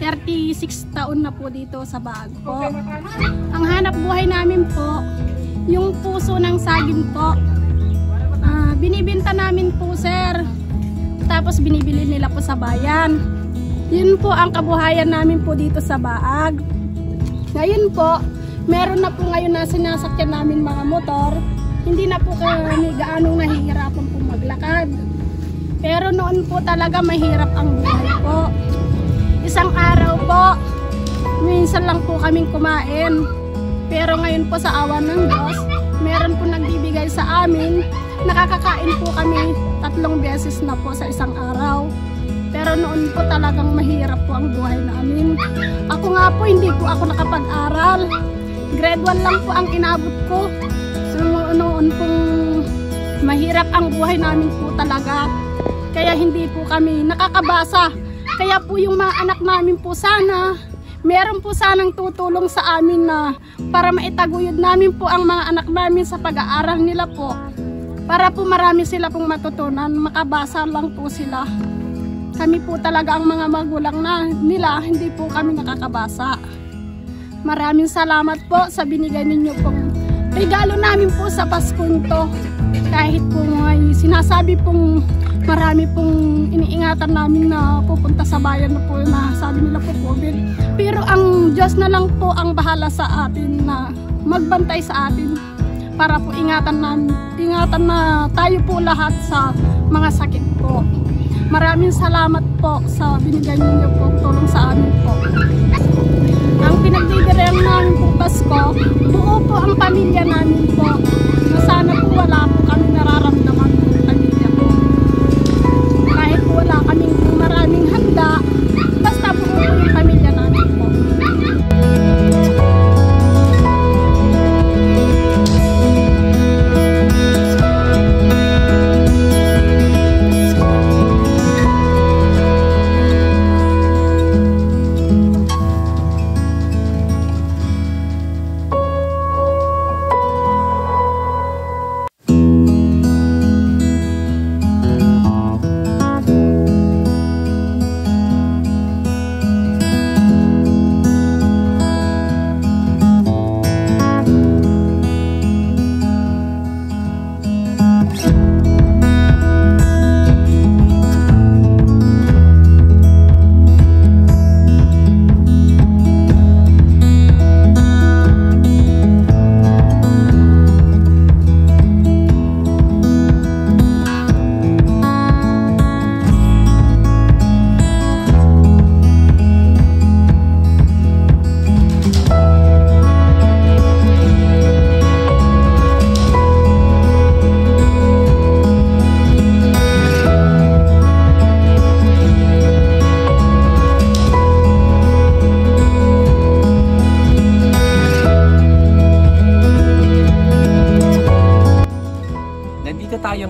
36 taon na po dito sa Baag po. Ang hanap buhay namin po, yung puso ng saging po. Binibinta namin po, sir. Tapos binibili nila po sa bayan. Yun po ang kabuhayan namin po dito sa Baag. Ngayon po, meron na po ngayon na sinasakyan namin mga motor. Hindi na po kami gaanong nahihirapan po maglakad. Pero noon po talaga mahirap ang buhay po. Isang araw po, minsan lang po kaming kumain. Pero ngayon po sa awan ng Diyos, meron po nagbibigay sa amin. Nakakakain po kami 3 beses na po sa isang araw. Pero noon po talagang mahirap po ang buhay namin. Ako nga po, hindi po ako nakapag-aral. Grade 1 lang po ang inabot ko. So noon pong mahirap ang buhay namin po talaga. Kaya hindi po kami nakakabasa. Kaya po yung mga anak namin po sana, meron po sanang tutulong sa amin na para maitaguyod namin po ang mga anak namin sa pag-aaral nila po. Para po marami sila pong matutunan, makabasa lang po sila. Kami po talaga ang mga magulang na nila, hindi po kami nakakabasa. Maraming salamat po sa binigay ninyo pong regalo namin po sa Pasko nito. Kahit po may sinasabi pong marami pong iniingatan namin na pupunta sa bayan na po na sabi nila po COVID. Pero ang Diyos na lang po ang bahala sa atin na magbantay sa atin para po ingatan na tayo po lahat sa mga sakit po. Maraming salamat po sa binigay ninyo po tulong sa amin po. Ang pinagdidirihan namin po Pasko, buo po ang pamilya namin po. Na sana po wala po kami nararamdaman po pamilya po. Kahit po wala kaming maraming handa, basta po yung pamilya namin po.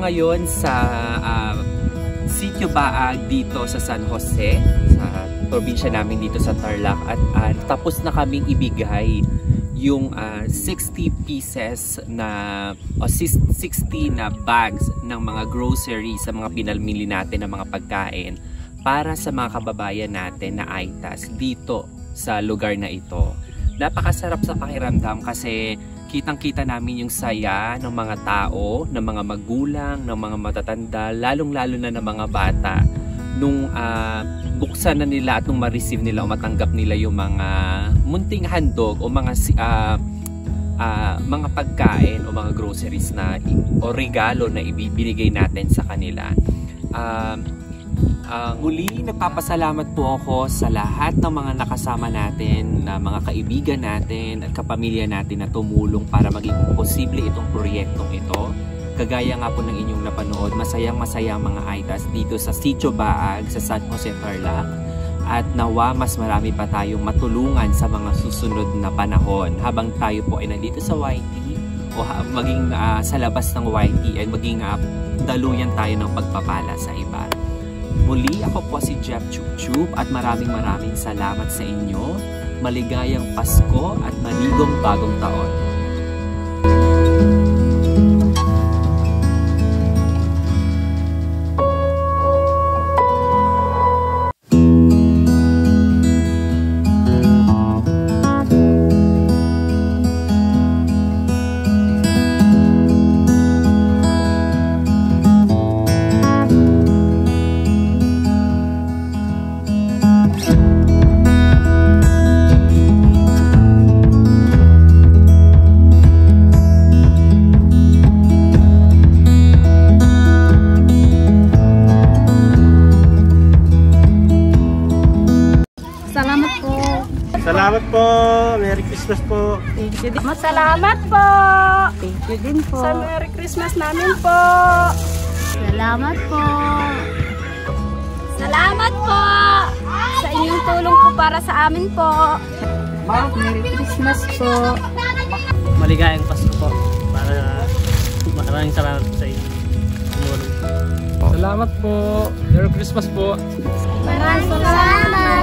Ngayon sa Sitio Baag dito sa San Jose, sa probinsya namin dito sa Tarlac, at tapos na kaming ibigay yung 60 pieces na o 60 na bags ng mga groceries sa mga pinalmili natin ng mga pagkain para sa mga kababayan natin na Aitas dito sa lugar na ito. Napakasarap sa pakiramdam kasi kitang-kita namin yung saya ng mga tao, ng mga magulang, ng mga matatanda, lalong-lalo na ng mga bata. Nung buksan na nila at nung ma-receive nila o matanggap nila yung mga munting handog o mga pagkain o mga groceries na o regalo na ibibigay natin sa kanila. Muli, nagpapasalamat po ako sa lahat ng mga nakasama natin, na mga kaibigan natin at kapamilya natin na tumulong para maging posible itong proyektong ito. Kagaya nga po ng inyong napanood, masayang-masaya mga Aitas dito sa Sitio Baag sa San Jose, Tarlac. At nawa mas marami pa tayong matulungan sa mga susunod na panahon habang tayo po ay nandito sa YT o maging sa labas ng YT ay maging daluyan tayo ng pagpapala sa iba. Muli, ako po si Jeff Chupchup at maraming salamat sa inyo. Maligayang Pasko at maligong bagong taon. Salamat po. Merry Christmas po. Thank you din. Salamat po. Thank you din po. Sa Merry Christmas namin po. Salamat po. Salamat po sa inyong tulong po para sa amin po. Merry Christmas po. Maligayang Pasko po. Maraming salamat po sa inyo. Salamat po. Merry Christmas po. Maraming salamat.